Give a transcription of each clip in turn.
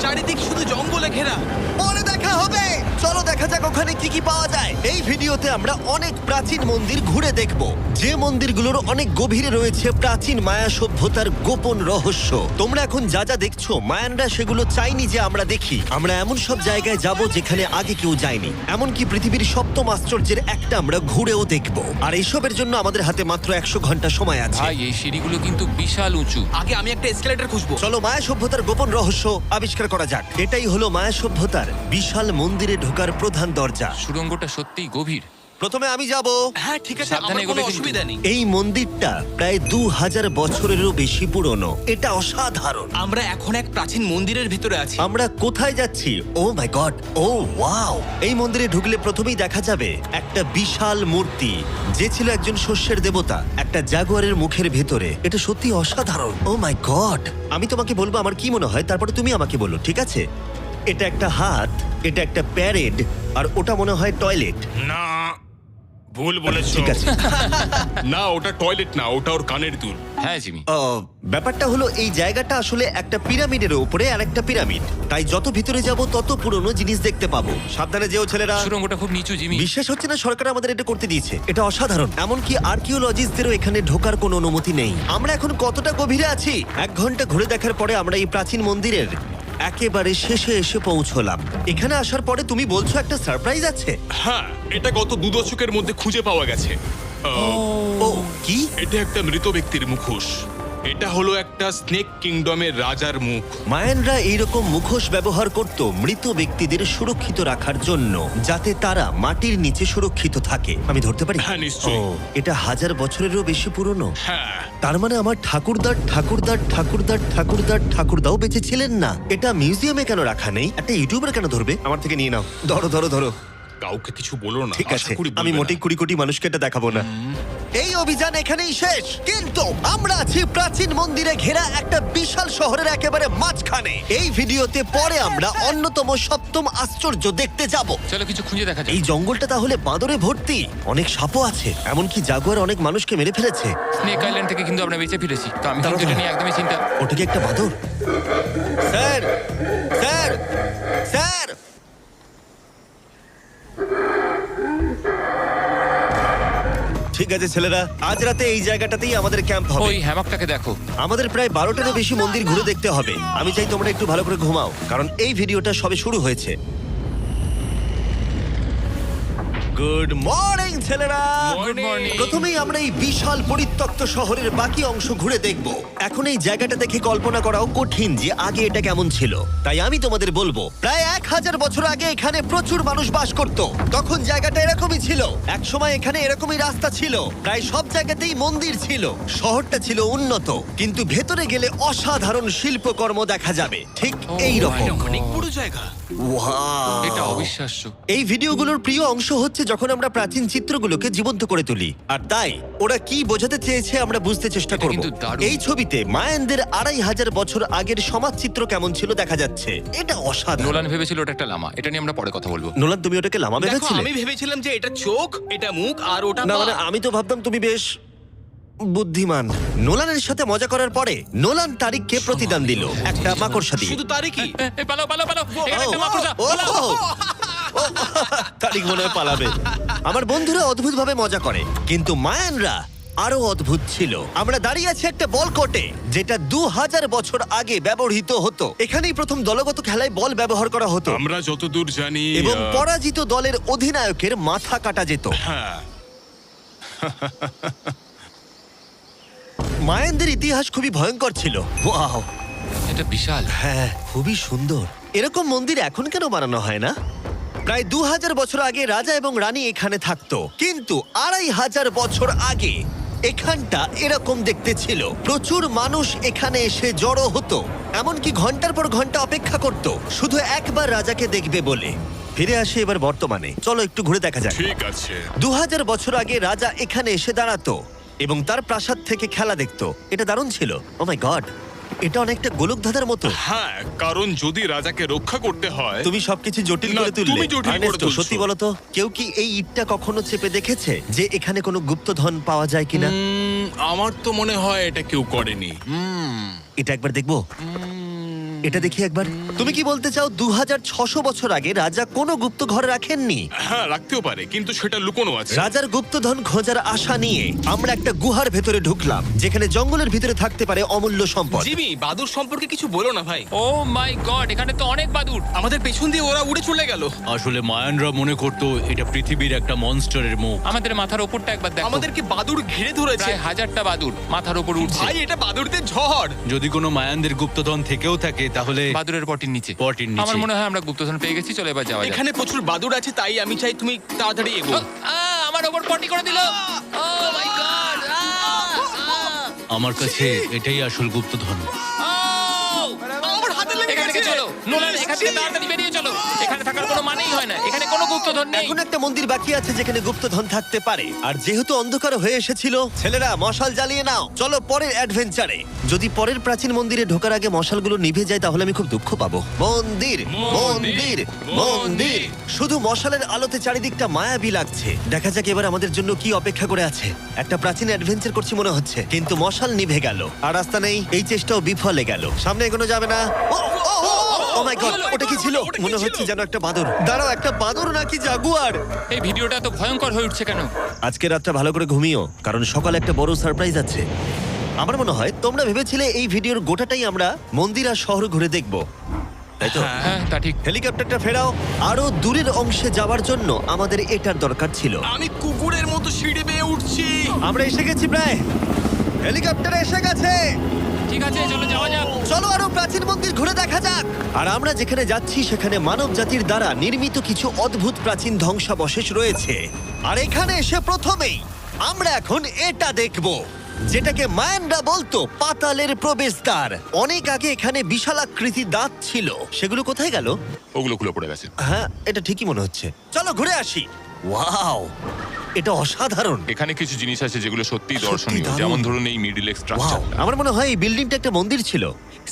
চারিদিক শুধু জঙ্গলে ঘেরা। পরে দেখা হবে। চলো দেখা যাক ওখানে কি কি পাওয়া যায়। এই ভিডিওতে আমরা অনেক প্রাচীন মন্দির ঘুরে দেখব, যে মন্দিরগুলোর অনেক গভীরে রয়েছে প্রাচীন মায়া সভ্যতার গোপন রহস্য। তোমরা এখন যা যা দেখছো, মায়ানরা সেগুলো চাইনি যে আমরা দেখি। আমরা এমন সব জায়গায় যাব যেখানে আগে কেউ যায়নি, এমনকি পৃথিবীর সপ্তম আশ্চর্যের একটা আমরা ঘুরেও দেখব। আর এইসবের জন্য আমাদের হাতে মাত্র 100 ঘন্টা সময় আছে। ভাই এই সিঁড়িগুলো কিন্তু বিশাল উঁচু। আগে আমি একটা এসকেলেটর খুঁজবো। চলো মায়া সভ্যতার গোপন রহস্য আবিষ্কার করা যাক। এটাই হলো মায়া সভ্যতার বিশাল মন্দিরে ঢোকার প্রধান দরজা। সুড়ঙ্গটা সত্যিই গভীর। প্রথমে আমি যাব। হ্যাঁ ঠিক আছে, সাবধানে আমার কোনো এগোবে কিন্তু। অসুবিধা নেই। এই মন্দিরটা প্রায় 2000 বছরেরও বেশি পুরনো। এটা অসাধারণ। আমরা এখন এক প্রাচীন মন্দিরের ভিতরে আছি। আমরা কোথায় যাচ্ছি? ও মাই গড, ও ওয়াও! এই মন্দিরে ঢুকলে প্রথমেই দেখা যাবে একটা বিশাল মূর্তি, যে ছিল একজন শস্যের দেবতা, একটা জাগুয়ারের মুখের ভেতরে। এটা সত্যি অসাধারণ। ও মাই গড! আমি তোমাকে বলবো আমার কি মনে হয়, তারপরে তুমি আমাকে বলো, ঠিক আছে? এটা একটা হাত, এটা একটা প্যারেড, আর ওটা মনে হয় টয়লেট। না, ভুল বলেছো। ঠিক আছে। না, ওটা টয়লেট না, ওটা ওর কানের দুল। হ্যাঁ জিমি। ব্যাপারটা হলো এই জায়গাটা আসলে একটা পিরামিডের উপরে আর একটা পিরামিড, তাই যত ভিতরে যাব তত পুরনো জিনিস দেখতে পাবো। সাবধানে যেও ছেলেরা। সুড়ঙ্গটা খুব নিচু জিমি। বিশ্বাস হচ্ছে না সরকার আমাদের এটা করতে দিয়েছে। এটা অসাধারণ। এমনকি আর্কিওলজিস্টদেরও এখানে ঢোকার কোনো অনুমতি নেই। আমরা এখন কতটা গভীরে আছি? 1 ঘন্টা ঘুরে দেখার পরে আমরা এই প্রাচীন মন্দিরের একেবারে শেষে এসে পৌঁছলাম। এখানে আসার পরে তুমি বলছো একটা সারপ্রাইজ আছে। হ্যাঁ, এটা গত 2 দশকের মধ্যে খুঁজে পাওয়া গেছে। ও কি? এটা একটা মৃত ব্যক্তির মুখোশ। এটা হলো একটা স্নেক কিংডমের রাজার মুখ। মায়ানরা এইরকম মুখোশ ব্যবহার করত মৃত ব্যক্তিদের সুরক্ষিত রাখার জন্য, যাতে তারা মাটির নিচে সুরক্ষিত থাকে। আমি ধরতে পারি? হ্যাঁ, নিশ্চয়ই। ও, এটা 1000 বছরেরও বেশি পুরনো। হ্যাঁ, তার মানে আমার ঠাকুরদাও বেঁচে ছিলেন না। এটা মিউজিয়ামে কেন রাখা নেই? একটা ইউটিউবার কেন ধরবে? আমার থেকে নিয়ে নাও। ধরো ধরো ধরো। কাউকে কিছু বলো না। ঠিক আশা আছে, করি আমি বলবে মোটেই না। 20 কোটি মানুষকে এটা দেখাবো না। এই অভিযান এখানেই শেষ, কিন্তু আমরা আছি প্রাচীন মন্দিরে ঘেরা একটা বিশাল শহরের একেবারে মাঝখানে। এই ভিডিওতে পরে আমরা অন্যতম সপ্তম আশ্চর্য দেখতে যাব। চলো কিছু খুঁজে দেখা যাক। এই জঙ্গলটা তাহলে বাঁদরে ভর্তি, অনেক সাপও আছে, এমনকি জাগুয়ার অনেক মানুষকে মেরে ফেলেছে। স্নেক আইল্যান্ড থেকে কিন্তু আমরা বেঁচে ফিরেছি, তো আমি দাঁড়াও, কিন্তু এটা দাঁড়াও। নিয়ে একদমই চিন্তা। ওটা কি একটা বাঁদর? Sir, sir, sir! ঠিক আছে ছেলেরা, আজ রাতে এই জায়গাটাতেই আমাদের ক্যাম্প হবে। ওই হ্যামকটাকে দেখো। আমাদের প্রায় 12টারও বেশি মন্দির ঘুরে দেখতে হবে। আমি চাই তোমরা একটু ভালো করে ঘুমাও, কারণ এই ভিডিওটা সবে শুরু হয়েছে। গুড মর্নিং ছেলেরা। Good morning. প্রথমেই আমরা এই বিশাল পরিত্যক্ত শহরের বাকি অংশ ঘুরে দেখব। এখন এই জায়গাটা দেখে কল্পনা করাও কঠিন যে আগে এটা কেমন ছিল। তাই আমি তোমাদের বলবো, প্রায় 1000 বছর আগে এখানে প্রচুর মানুষ বাস করত। তখন জায়গাটা এরকমই ছিল। এক সময় এখানে এরকমই রাস্তা ছিল, প্রায় সব জায়গাতেই মন্দির ছিল। শহরটা ছিল উন্নত, কিন্তু ভেতরে গেলে অসাধারণ শিল্পকর্ম দেখা যাবে, ঠিক এই রকম। এটা অনেক বড় জায়গা। এটা অবিশ্বাস্য। এই ভিডিওগুলোর প্রিয় অংশ হচ্ছে যখন আমরা প্রাচীন চিত্রগুলোকে জীবন্ত করে তুলি, আর তাই ওরা কি বোঝাতে চেয়েছে আমরা বুঝতে চেষ্টা এটা করব। কিন্তু দারুণ। এই ছবিতে মায়ানদের 2500 বছর আগের সমাজ চিত্র কেমন ছিল দেখা যাচ্ছে। এটা অসাধারণ। নোলান ভেবেছিল ওটা একটা লামা। এটা নিয়ে আমরা পরে কথা বলবো। নোলান, তুমি ওটাকে লামা দেখো, ভেবেছিলে? আমি ভেবেছিলাম যে এটা চোখ, এটা মুখ, আর ওটা না পা। মানে আমি তো ভাবতাম তুমি বেশ বুদ্ধিমান। নোলানের সাথে মজা করার পরে নোলান তারিখকে প্রতিদান দিল একটা মাকড়সা দিয়ে। শুধু তারই কি? পালাও পালাও পালাও, এখানে একটা মাকড়সা, ও, পালাও। ও, তারিখ মনে হয় পালাবে। আমার বন্ধুরা অদ্ভুত ভাবে মজা করে, কিন্তু মায়ানরা আরো অদ্ভুত ছিল। আমরা দাঁড়িয়ে আছি একটা বল কোর্টে, যেটা 2000 বছর আগে ব্যবহৃত হতো। এখানেই প্রথম দলগত খেলায় বল ব্যবহার করা হতো, আমরা যতদূর জানি এবং পরাজিত দলের অধিনায়কের মাথা কাটা যেত। হ্যাঁ, মায়ানদের ইতিহাস খুবই ভয়ঙ্কর ছিল। ওয়াও, এটা বিশাল। হ্যাঁ, খুবই সুন্দর। এরকম মন্দির এখন কেন বানানো হয় না? প্রায় 2000 বছর আগে রাজা এবং রানী এখানে থাকতো, কিন্তু 2500 বছর আগে এখানটা এরকম দেখতে ছিল। প্রচুর মানুষ এখানে এসে জড়ো হতো, এমনকি ঘন্টার পর ঘন্টা অপেক্ষা করত শুধু একবার রাজাকে দেখবে বলে। ফিরে আসে এবার বর্তমানে, চলো একটু ঘুরে দেখা যাক। ঠিক আছে। 2000 বছর আগে রাজা এখানে এসে দাঁড়াতো এবং তার প্রাসাদ থেকে খেলা দেখতো। এটা দারুণ ছিল। ও মাই গড, এটা অনেকটা গোলকধাঁধার মতো। হ্যাঁ, কারণ যদি রাজাকে রক্ষা করতে হয়। তুমি সবকিছু জটিল না, করে তুললে। তুমি জটিল করে আর্নেস্টো, তুলছো। সত্যি বলো তো, কেউ কি এই ইটটা কখনো চেপে দেখেছে যে এখানে কোনো গুপ্তধন পাওয়া যায় কিনা? আমার তো মনে হয় এটা কেউ করেনি। এটা একবার দেখবো। এটা দেখি একবার। তুমি কি বলতে চাও 2600 বছর আগে রাজা কোনো গুপ্ত ঘরে রাখেননি? হ্যাঁ, রাখতেও পারে, কিন্তু সেটা লুকোনো আছে। রাজার গুপ্তধন খোঁজার আশা নিয়ে আমরা একটা গুহার ভেতরে ঢুকলাম, যেখানে জঙ্গলের ভিতরে থাকতে পারে অমূল্য সম্পদ। জিমি, বাদুর সম্পর্কে কিছু বলো না ভাই। ও মাই গড, এখানে তো অনেক বাদুড়। আমাদের পেছন দিয়ে ওরা উড়ে চলে গেল। আসলে মায়ানরা মনে করতো এটা পৃথিবীর একটা মনস্টারের মুখ। আমাদের মাথার ওপরটা একবার দেখো, আমাদেরকে বাদুর ঘিরে ধরেছে। প্রায় 1000টা বাদুড় মাথার ওপর উঠছে। ভাই, এটা বাদুরদের ঝড়। যদি কোনো মায়ানদের গুপ্তধন থেকেও থাকে তাহলে বাদুড়ের পটির নিচে। পটির নিচে। আমার মনে হয় আমরা গুপ্তধন পেয়ে গেছি, চলে এবার যাওয়া যাক। এখানে প্রচুর বাদুর আছে, তাই আমি চাই তুমি তাড়াতাড়ি এগো। আমার ওপর পটি করে দিল। ও মাই গড। আমার কাছে এটাই আসল গুপ্তধন। আমার হাতে লেগে এখান থেকে গেছে। চলো নোলান, এখান থেকে তাড়াতাড়ি বেরিয়ে চলো। এখানে থাকার কোনো মানেই হয় না, এখানে কোনো গুপ্তধন নেই। এখন একটা মন্দির বাকি আছে যেখানে গুপ্তধন থাকতে পারে, আর যেহেতু অন্ধকার হয়ে এসেছিল, ছেলেরা মশাল জ্বালিয়ে নাও। চলো পরের অ্যাডভেঞ্চারে। যদি পরের প্রাচীন মন্দিরে ঢোকার আগে মশালগুলো নিভে যায় তাহলে আমি খুব দুঃখ পাবো। মন্দির মন্দির মন্দির, শুধু মশালের আলোতে চারিদিকটা মায়াবী লাগছে। দেখা যাক এবার আমাদের জন্য কি অপেক্ষা করে আছে। একটা প্রাচীন অ্যাডভেঞ্চার করছি মনে হচ্ছে, কিন্তু মশাল নিভে গেল আর রাস্তা নেই। এই চেষ্টাও বিফলে গেল। সামনে এগোনো যাবে না। ও মাই গড, ওটা কি ছিল? মনে হচ্ছে যেন একটা বাদুড়। দাঁড়াও, একটা বাদুড় নাকি জাগুয়ার? এই ভিডিওটা তো ভয়ঙ্কর হয়ে উঠছে কেন? আজকে রাতটা ভালো করে ঘুমিও, কারণ সকালে একটা বড় সারপ্রাইজ আছে। আমার মনে হয় তোমরা ভেবেছিলে এই ভিডিওর গোটাটাই আমরা মন্দির আর শহর ঘুরে দেখব, তাই তো? হ্যাঁ, তা ঠিক। হেলিকপ্টারটা ফেরাও। আরো দূরের অংশে যাওয়ার জন্য আমাদের এটার দরকার ছিল। আমি কুকুরের মতো সিঁড়ি বেয়ে উঠছি। আমরা এসে গেছি প্রায়। হেলিকপ্টার এসে গেছে। ঠিক আছে, চলো যাওয়া যাক। চলো আরো প্রাচীন মন্দির ঘুরে দেখা যাক। আর আমরা যেখানে যাচ্ছি সেখানে মানব জাতির দ্বারা নির্মিত কিছু অদ্ভুত প্রাচীন ধ্বংসাবশেষ রয়েছে। আর এখানে এসে প্রথমেই আমরা এখন এটা দেখব, যেটাকে মায়ানরা বলতো পাতালের প্রবেশদ্বার। অনেক আগে এখানে বিশালাকৃতি দাঁত ছিল, সেগুলো কোথায় গেল? ওগুলো খুলে পড়ে গেছে। হ্যাঁ, এটা ঠিকই মনে হচ্ছে। চলো ঘুরে আসি। ওয়াও, এটা অসাধারণ। এখানে কিছু জিনিস আছে যেগুলো সত্যিই সত্যি দর্শনীয়, দারুণ। যেমন ধরুন এই মিডিল ওয়াও, স্ট্রাকচারটা। আমার মনে হয় এই বিল্ডিংটা একটা মন্দির ছিল।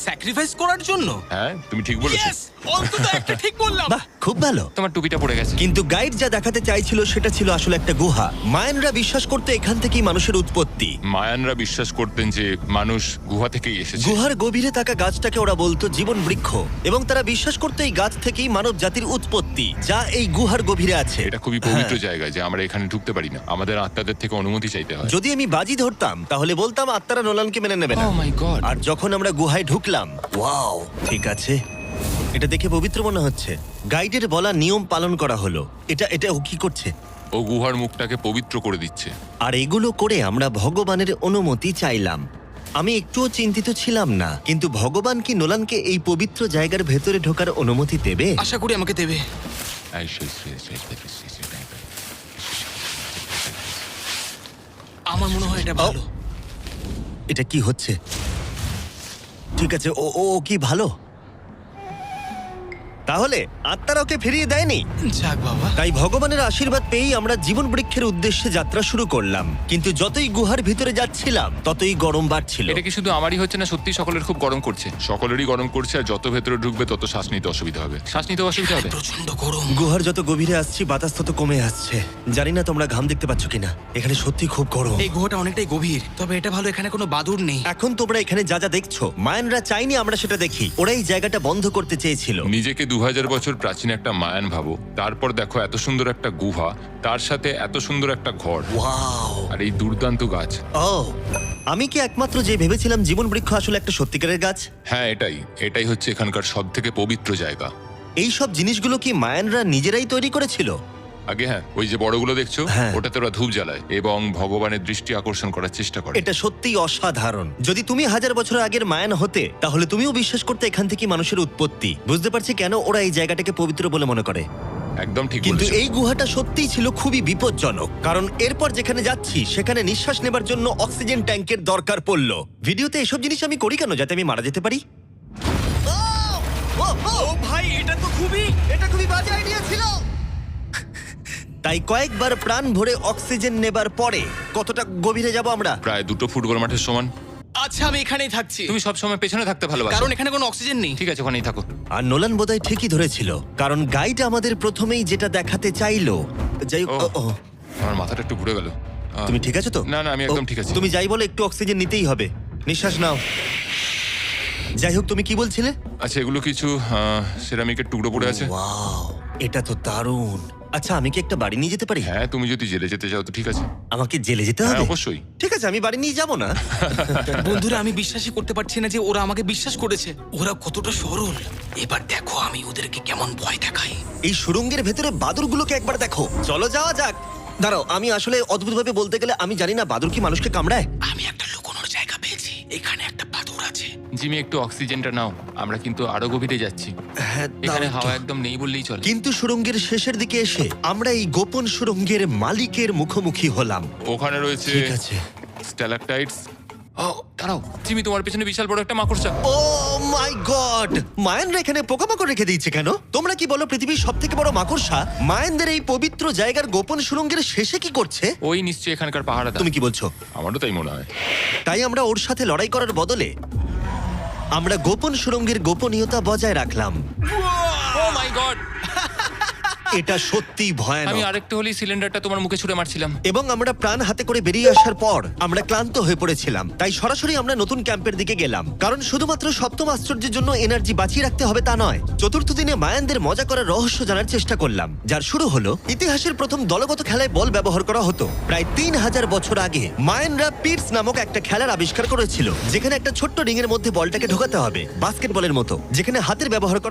স্যাক্রিফাইস করার জন্য। হ্যাঁ, তুমি ঠিক বলেছো। Yes! অন্তত একটা ঠিক বললাম। বাহ, খুব ভালো। তোমার টুপিটা পড়ে গেছে। কিন্তু গাইড যা দেখাতে চাইছিল সেটা ছিল আসলে একটা গুহা। মায়ানরা বিশ্বাস করতে এখান থেকেই মানুষের উৎপত্তি। মায়ানরা বিশ্বাস করতেন যে মানুষ গুহা থেকেই এসেছে। গুহার গভীরে থাকা গাছটাকে ওরা বলতো জীবন বৃক্ষ, এবং তারা বিশ্বাস করতো এই গাছ থেকেই মানব জাতির উৎপত্তি, যা এই গুহার গভীরে আছে। এটা খুবই পবিত্র হ্যাঁ। জায়গা যে আমরা এখানে ঢুকতে পারি না, আমাদের আত্মাদের থেকে অনুমতি চাইতে হয়। যদি আমি বাজি ধরতাম তাহলে বলতাম আত্মারা নোলানকে মেনে নেবে না। ও মাই গড। আর যখন আমরা গুহায় ঢুকলাম, ওয়াও, ঠিক আছে, এটা দেখে পবিত্র মনে হচ্ছে। গাইডের বলা নিয়ম পালন করা হলো। এটা ও কি করছে? ও গুহার মুখটাকে পবিত্র করে দিচ্ছে। আর এগুলো করে আমরা ভগবানের অনুমতি চাইলাম। আমি একটুও চিন্তিত ছিলাম না, কিন্তু ভগবান কি নোলানকে এই পবিত্র জায়গার ভেতরে ঢোকার অনুমতি দেবে? আশা করি আমাকে দেবে। আমার মনে হয় এটা ভালো। এটা কি হচ্ছে? ঠিক আছে, ও ও ও কি ভালো? তাহলে আত্মারা ওকে ফিরিয়ে দেয়নি। যাক বাবা। তাই ভগবানের আশীর্বাদ পেয়েই আমরা জীবন বৃক্ষের উদ্দেশ্যে যাত্রা শুরু করলাম। কিন্তু যতই গুহার ভিতরে যাচ্ছিলাম ততই গরম বাড়ছিল। এটা কি শুধু আমারই হচ্ছে না, সত্যি সকলের খুব গরম করছে? সকলেরই গরম করছে, আর যত ভেতরে ঢুকবে তত শ্বাস নিতে অসুবিধা হবে। শ্বাস নিতে অসুবিধা হবে। প্রচন্ড গরম। গুহার যত গভীরে আসছি বাতাস তত কমে আসছে। জানি না তোমরা ঘাম দেখতে পাচ্ছ কিনা, এখানে সত্যি খুব গরম। এই গুহাটা অনেকটাই গভীর, তবে এটা ভালো এখানে কোনো বাদুড় নেই। এখন তোমরা এখানে যা যা দেখছো, মায়ানরা চাইনি আমরা সেটা দেখি। ওরা এই জায়গাটা বন্ধ করতে চেয়েছিল। নিজেকে 2000 বছর প্রাচীন একটা মায়ান ভাবো, তারপর দেখো এত সুন্দর একটা গুহা, তার সাথে এত সুন্দর একটা ঘর, ওয়াও, আর এই দুর্দান্ত গাছ। ও, আমি কি একমাত্র যে ভেবেছিলাম জীবন বৃক্ষ আসলে একটা সত্যিকারের গাছ? হ্যাঁ, এটাই হচ্ছে এখানকার সব থেকে পবিত্র জায়গা। এই সব জিনিসগুলো কি মায়ানরা নিজেরাই তৈরি করেছিল? আগে হ্যাঁ, ওই যে বড়গুলো দেখছো, হ্যাঁ। ওটাতে ওরা ধূপ জ্বালায় এবং ভগবানের দৃষ্টি আকর্ষণ করার চেষ্টা করে। এটা সত্যিই অসাধারণ। যদি তুমি 1000 বছর আগের মায়ান হতে তাহলে তুমিও বিশ্বাস করতে এখান থেকে মানুষের উৎপত্তি। বুঝতে পারছি কেন ওরা এই জায়গাটাকে পবিত্র বলে মনে করে। একদম ঠিক কিন্তু বলেছো। এই গুহাটা সত্যিই ছিল খুবই বিপজ্জনক, কারণ এরপর যেখানে যাচ্ছি সেখানে নিঃশ্বাস নেবার জন্য অক্সিজেন ট্যাঙ্কের দরকার পড়লো। ভিডিওতে এসব জিনিস আমি করি কেন? যাতে আমি মারা যেতে পারি? ও ভাই, এটা তো এটা খুবই বাজে আইডিয়া ছিল। তাই কয়েকবার প্রাণ ভরে অক্সিজেন নেবার পরে কতটা গভীরে যাব আমরা? প্রায় 2 ফুটবল মাঠের সমান। আচ্ছা, আমি এখানেই থাকছি। তুমি সবসময় পেছনে থাকতে ভালোবাসো। কারণ এখানে কোনো অক্সিজেন নেই। ঠিক আছে, ওখানেই থাকো। আর নোলান বোধহয় ঠিকই ধরেছিল, কারণ গাইড আমাদের প্রথমেই যেটা দেখাতে চাইলো। যাই ও। ও, আমার মাথাটা একটু ঘুরে গেল। তুমি ঠিক আছো তো? না, না, আমি একদম ঠিক আছি। তুমি যাই বলে একটু অক্সিজেন নিতেই হবে। নিঃশ্বাস নাও। যাই হোক, তুমি কি বলছিলে? আচ্ছা, এগুলো কিছু সেরামিকের টুকরো পড়ে আছে। ওয়াও, এটা তো দারুণ। আচ্ছা, আমি কি একটা বাড়ি নিয়ে যেতে পারি? হ্যাঁ, তুমি যদি জেলে যেতে চাও তো ঠিক আছে। আমাকে জেলে যেতে হ্যাঁ, হবে? অবশ্যই। ঠিক আছে, আমি বাড়ি নিয়ে যাব না। বন্ধুরা, আমি বিশ্বাসই করতে পারছি না যে ওরা আমাকে বিশ্বাস করেছে। ওরা কতটা সরল। এবার দেখো আমি ওদেরকে কেমন ভয় দেখাই। এই সুড়ঙ্গের ভেতরে বাদুরগুলোকে একবার দেখো। চলো যাওয়া যাক। দাঁড়াও, আমি আসলে অদ্ভুতভাবে বলতে গেলে আমি জানি না বাদুর কি মানুষকে কামড়ায়। আমি একটা লুকোনোর জায়গা পেয়েছি। এখানে একটা বাদুড় আছে। জিমি, একটু অক্সিজেনটা নাও, আমরা কিন্তু আরো গভীরে যাচ্ছি। হ্যাঁ, দাও এখানে একটু। হাওয়া একদম নেই বললেই চলে। কিন্তু সুড়ঙ্গের শেষের দিকে এসে আমরা এই গোপন সুড়ঙ্গের মালিকের মুখোমুখি হলাম। ওখানে রয়েছে ঠিক আছে। স্ট্যালাকটাইটস। ও দাঁড়াও, জিমি, তোমার পেছনে বিশাল বড় একটা মাকড়সা। ও মাই গড! মায়ানরা এখানে পোকামাকড় রেখে দিয়েছে কেন? তোমরা কি বলো পৃথিবীর সব থেকে বড় মাকড়সা মায়ানদের এই পবিত্র জায়গার গোপন সুড়ঙ্গের শেষে কি করছে? ওই নিশ্চয়ই এখানকার পাহাড়া। তুমি কি বলছো? আমারও তাই মনে হয়। তাই আমরা ওর সাথে লড়াই করার বদলে আমরা গোপন সুড়ঙ্গের গোপনীয়তা বজায় রাখলাম। ও মাই গড! এটা সত্যি আমি ভয়ানক। আরেকটু হলেই সিলিন্ডারটা তোমার মুখে ছুঁড়ে মারছিলাম। এবং আমরা প্রাণ হাতে করে বেরিয়ে আসার পর আমরা ক্লান্ত হয়ে পড়েছিলাম, তাই সরাসরি আমরা নতুন ক্যাম্পের দিকে গেলাম। কারণ শুধুমাত্র সপ্তম আশ্চর্যের জন্য এনার্জি বাঁচিয়ে রাখতে হবে তা নয়। চতুর্থ দিনে মায়ানদের মজা করার রহস্য জানার চেষ্টা করলাম, যার শুরু হলো ইতিহাসের প্রথম দলগত খেলায় বল ব্যবহার করা হতো। প্রায় 3000 বছর আগে মায়ানরা পিটস নামক একটা খেলার আবিষ্কার করেছিল, যেখানে একটা ছোট্ট রিং এর মধ্যে বলটাকে ঢোকাতে হবে, বাস্কেটবলের মতো, যেখানে হাতের ব্যবহার করা